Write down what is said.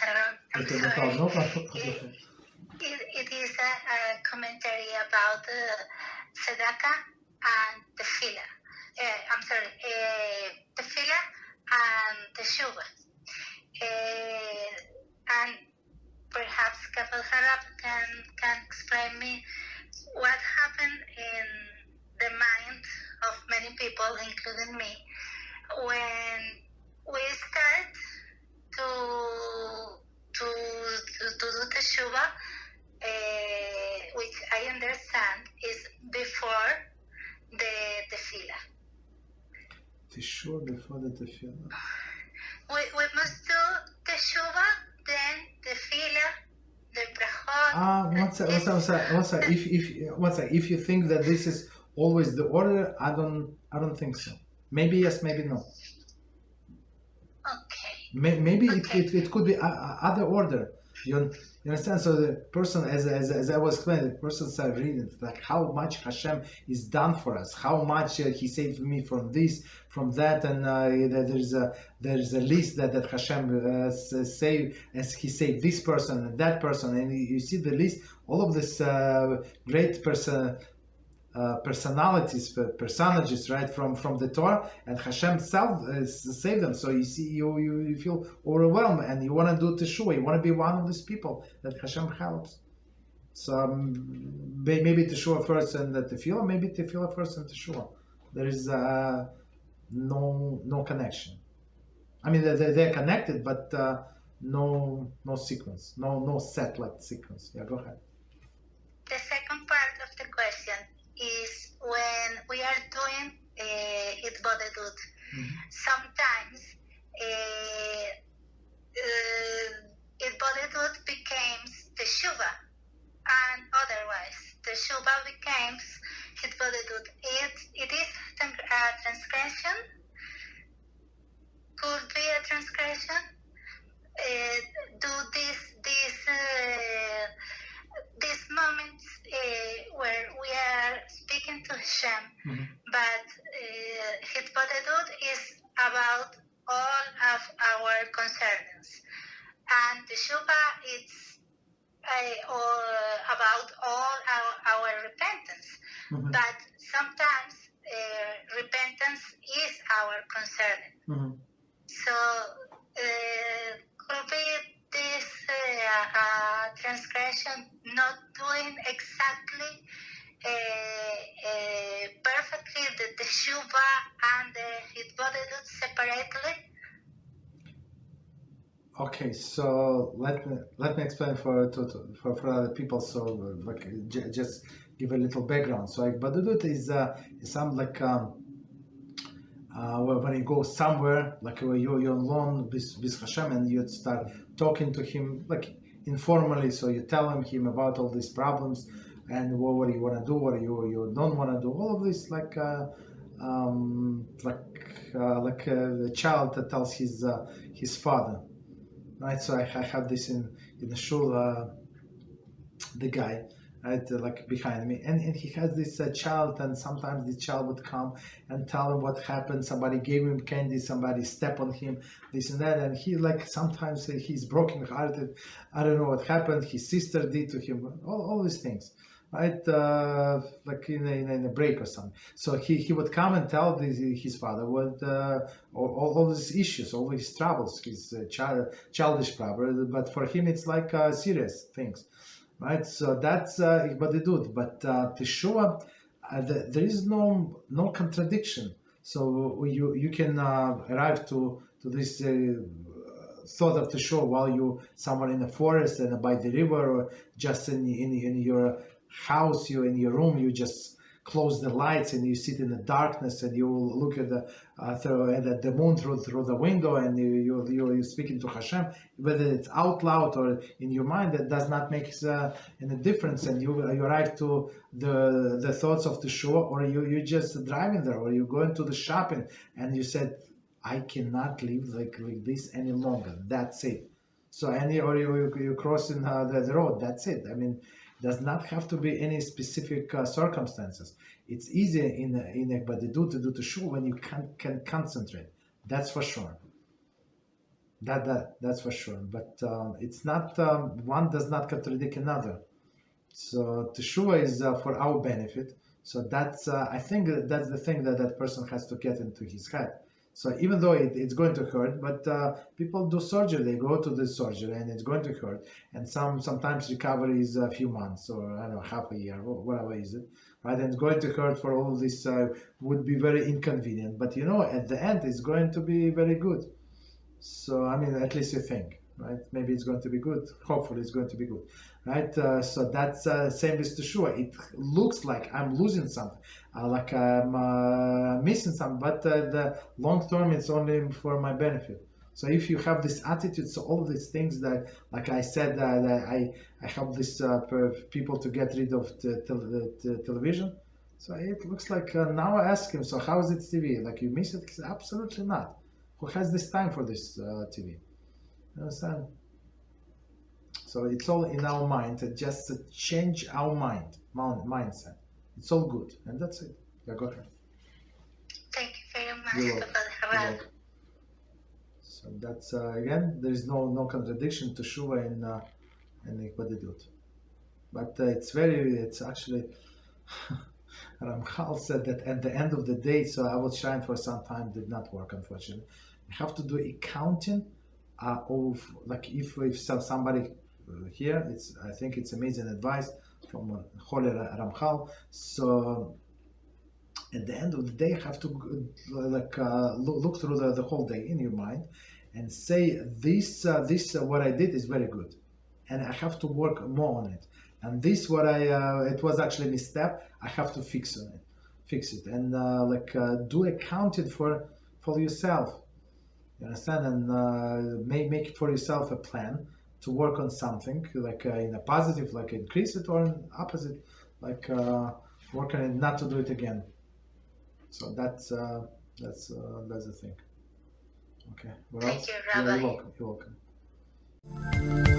I'm Okay, sorry. no problem. It is a commentary about Tzedakah and Tefillah. I'm sorry, Tefillah and Teshuvah. And perhaps kavod can explain me what happened in the mind of many people, including me, when we start to do Teshuvah, which I understand is before the Tefillah. Teshuvah before the Tefillah. We must do Teshuvah, then Tefillah, the brachot. One sec. If you think that this is always the order, I don't think so. Maybe yes, maybe no. Okay. Maybe Okay. it could be other order. You understand? So the person, as I was explaining, the person started reading like how much HaShem is done for us, how much He saved me from this, from that, and there's a list that HaShem saved, as He saved this person and that person, and you see the list, all of this great personages, right, from the Torah, and HaShem self saved them. So you see, you feel overwhelmed, and you want to do Teshuvah. You want to be one of these people that HaShem helps. So maybe Teshuvah first and the Tefillah, maybe Tefillah first and Teshuvah. There is no connection. I mean, they're connected, but no sequence, no set like sequence. Yeah, go ahead. The second part of the question is when we are doing Hitbodadut. Sometimes Hitbodadut becomes Teshuvah, and otherwise Teshuvah becomes Hitbodadut. It is a transgression. Could be a transgression. Do these moments where we are speaking to HaShem, but Hitbodadut is about all of our concerns, and Teshuvah is about all our repentance. But sometimes repentance is our concern. So could be this transgression, not doing exactly perfectly the Teshuvah and the Hitbodadut separately. Okay, so let me explain for other people. So just give a little background. So Hitbodadut is some like when you go somewhere, like you're alone with HaShem, and you start talking to Him like informally. So you tell him about all these problems and what you want to do, what you don't want to do. All of this like a child that tells his father, right? So I had this in the shul, the guy, right, like behind me, and he has this child, and sometimes the child would come and tell him what happened. Somebody gave him candy, somebody stepped on him, this and that, and he like sometimes he's broken hearted. I don't know what happened. His sister did to him, all these things, right? Like in a break or something. So he would come and tell his father what all these issues, all these troubles, his childish problem. But for him, it's like serious things. Right, so that's Hitbodadut, but Teshuvah, there is no contradiction. So you can arrive to this thought of Teshuvah while you somewhere in the forest and by the river, or just in your house, you in your room, you just close the lights and you sit in the darkness and you look at the moon through the window, and you're speaking to HaShem, whether it's out loud or in your mind. That does not make any difference, and you arrive to the thoughts of Teshuvah, or you're just driving there, or you're going to the shopping and you said, I cannot live like this any longer. That's it. So or you're crossing the road. That's it. I mean, does not have to be any specific circumstances. It's easy in Hitbodadut to do Teshuvah when you can concentrate. That's for sure. That's for sure. But it's not one does not contradict another. So Teshuvah is for our benefit. So that's I think that's the thing that person has to get into his head. So even though it's going to hurt, but people do surgery. They go to the surgery, and it's going to hurt. And sometimes recovery is a few months, or I don't know, half a year, or whatever is it, right? And it's going to hurt for all this. Would be very inconvenient, but at the end, it's going to be very good. So I mean, at least you think, right? Maybe it's going to be good. Hopefully, it's going to be good, right? So that's same as Teshuvah. It looks like I'm losing something, like I'm missing something, but the long term, it's only for my benefit. So if you have this attitude, so all these things that, like I said, that I help these people to get rid of the television. So it looks like now I ask him, so how is it TV? Like you miss it? He said, absolutely not. Who has this time for this TV? You understand? So it's all in our mind, just to change our mindset. It's all good, and that's it. Yeah, go ahead. Thank you very much. You're welcome. So that's again, there is no contradiction to Teshuvah and Hitbodadut. But it's actually Ramchal said that at the end of the day, so I was trying for some time, did not work, unfortunately. I have to do accounting of, like, if somebody here, I think it's amazing advice from Holy Ramchal. So at the end of the day, I have to look through the whole day in your mind and say this what I did is very good, and I have to work more on it. And this what it was actually a misstep. I have to fix it, and do accounting for yourself. You understand? And make for yourself a plan to work on something, like in a positive, like increase it, or in opposite, like work on it, not to do it again. So that's the thing. Okay. What else? Thank you, Rabbi. You're welcome.